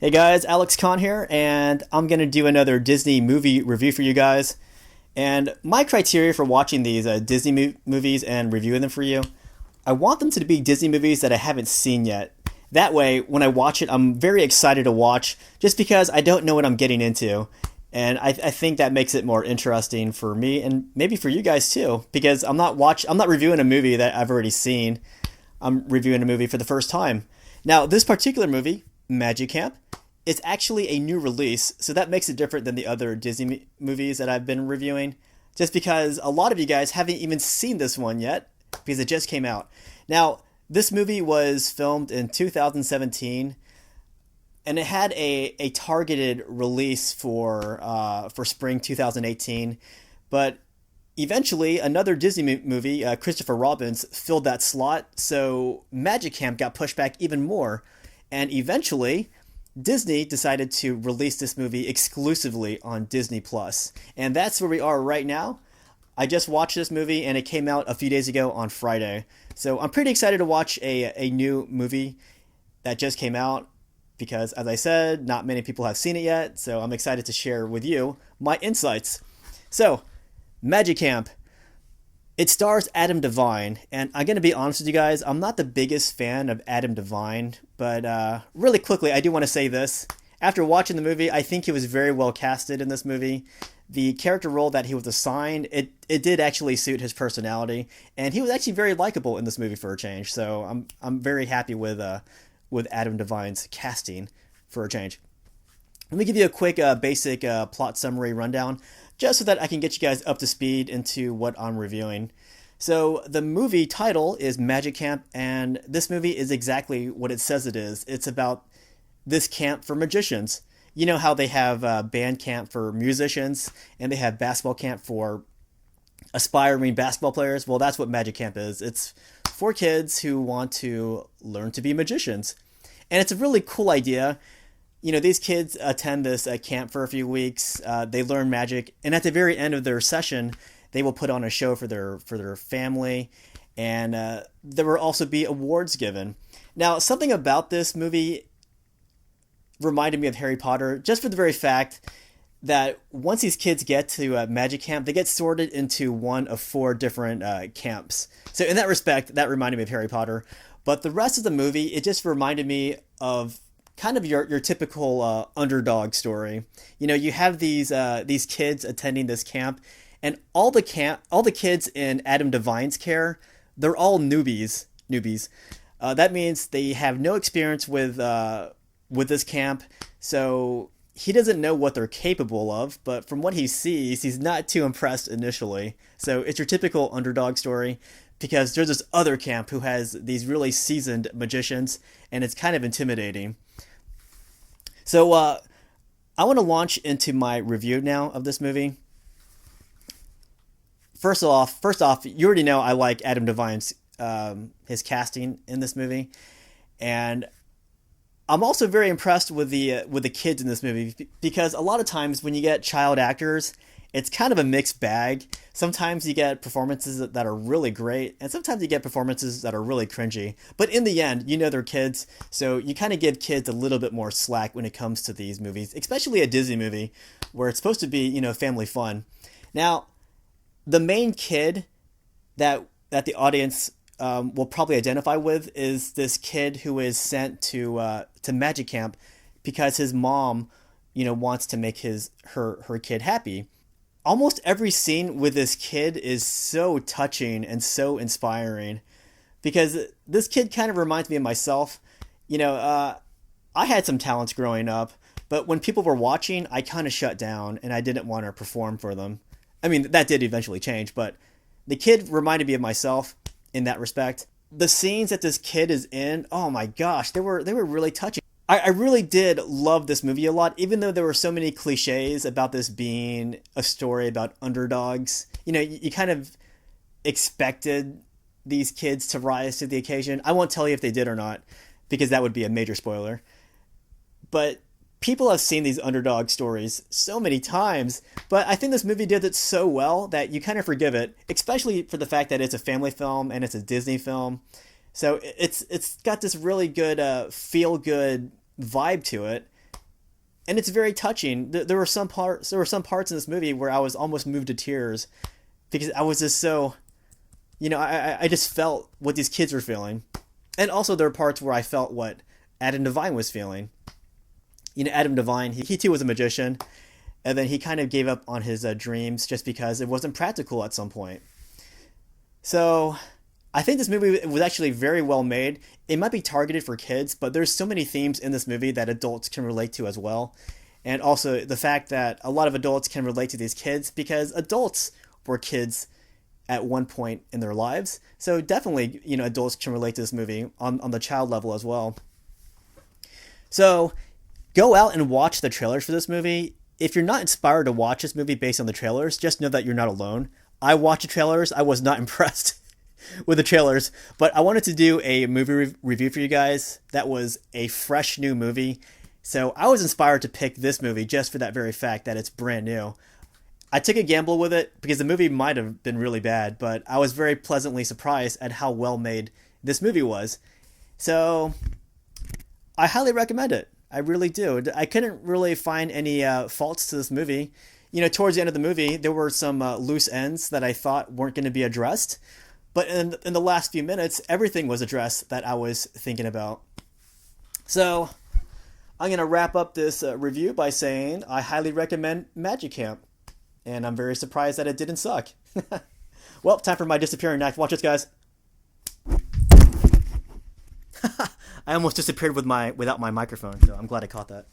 Hey guys, Alex Kahn here, and I'm going to do another Disney movie review for you guys. And my criteria for watching these movies and reviewing them for you, I want them to be Disney movies that I haven't seen yet. That way, when I watch it, I'm very excited to watch just because I don't know what I'm getting into. And I think that makes it more interesting for me and maybe for you guys too, because I'm not reviewing a movie that I've already seen. I'm reviewing a movie for the first time. Now, this particular movie, Magic Camp, it's actually a new release, so that makes it different than the other Disney movies that I've been reviewing. Just because a lot of you guys haven't even seen this one yet, because it just came out. Now, this movie was filmed in 2017, and it had a targeted release for spring 2018, but eventually another Disney movie, Christopher Robin's, filled that slot, so Magic Camp got pushed back even more, and eventually Disney decided to release this movie exclusively on Disney Plus. And that's where we are right now. I just watched this movie and it came out a few days ago on Friday. So I'm pretty excited to watch a new movie that just came out because, as I said, not many people have seen it yet. So I'm excited to share with you my insights. So, Magic Camp. It stars Adam Devine, and I'm going to be honest with you guys, I'm not the biggest fan of Adam Devine, but really quickly, I do want to say this. After watching the movie, I think he was very well casted in this movie. The character role that he was assigned, it did actually suit his personality, and he was actually very likable in this movie for a change. So I'm very happy with Adam Devine's casting for a change. Let me give you a quick basic plot summary rundown, just so that I can get you guys up to speed into what I'm reviewing. So the movie title is Magic Camp, and this movie is exactly what it says it is. It's about this camp for magicians. You know how they have band camp for musicians, and they have basketball camp for aspiring basketball players? Well, that's what Magic Camp is. It's for kids who want to learn to be magicians. And it's a really cool idea. You know, these kids attend this camp for a few weeks. They learn magic, and at the very end of their session, they will put on a show for their family, and there will also be awards given. Now, something about this movie reminded me of Harry Potter, just for the very fact that once these kids get to Magic Camp, they get sorted into one of four different camps. So in that respect, that reminded me of Harry Potter. But the rest of the movie, it just reminded me of kind of your typical underdog story. You know, you have these kids attending this camp, and all the kids in Adam Devine's care, they're all newbies. That means they have no experience with this camp, so he doesn't know what they're capable of. But from what he sees, he's not too impressed initially. So it's your typical underdog story. Because there's this other camp who has these really seasoned magicians, and it's kind of intimidating. So I want to launch into my review now of this movie. First off, you already know I like Adam Devine's his casting in this movie, and I'm also very impressed with the kids in this movie because a lot of times when you get child actors, it's kind of a mixed bag. Sometimes you get performances that are really great, and sometimes you get performances that are really cringy. But in the end, you know they're kids, so you kind of give kids a little bit more slack when it comes to these movies, especially a Disney movie where it's supposed to be, you know, family fun. Now, the main kid that the audience will probably identify with is this kid who is sent to Magic Camp because his mom, you know, wants to make her kid happy. Almost every scene with this kid is so touching and so inspiring because this kid kind of reminds me of myself. You know, I had some talents growing up, but when people were watching, I kind of shut down and I didn't want to perform for them. I mean, that did eventually change, but the kid reminded me of myself in that respect. The scenes that this kid is in, oh my gosh, they were really touching. I really did love this movie a lot, even though there were so many cliches about this being a story about underdogs. You know, you kind of expected these kids to rise to the occasion. I won't tell you if they did or not, because that would be a major spoiler. But people have seen these underdog stories so many times, but I think this movie did it so well that you kind of forgive it, especially for the fact that it's a family film and it's a Disney film. So it's got this really good feel good vibe to it, and it's very touching. There were some parts in this movie where I was almost moved to tears because I was just so, I just felt what these kids were feeling, and also there are parts where I felt what Adam Devine was feeling. Adam Devine, he too was a magician, and then he kind of gave up on his dreams just because it wasn't practical at some point. So I think this movie was actually very well made. It might be targeted for kids, but there's so many themes in this movie that adults can relate to as well. And also the fact that a lot of adults can relate to these kids because adults were kids at one point in their lives. So definitely, adults can relate to this movie on the child level as well. So go out and watch the trailers for this movie. If you're not inspired to watch this movie based on the trailers, just know that you're not alone. I watched the trailers. I was not impressed with the trailers, but I wanted to do a movie review for you guys that was a fresh new movie. So I was inspired to pick this movie just for that very fact that it's brand new. I took a gamble with it because the movie might have been really bad, but I was very pleasantly surprised at how well made this movie was. So I highly recommend it. I really do. I couldn't really find any faults to this movie. Towards the end of the movie, there were some loose ends that I thought weren't going to be addressed. But in the last few minutes, everything was addressed that I was thinking about. So I'm going to wrap up this review by saying I highly recommend Magic Camp. And I'm very surprised that it didn't suck. Well, time for my disappearing act. Watch this, guys. I almost disappeared without my microphone, so I'm glad I caught that.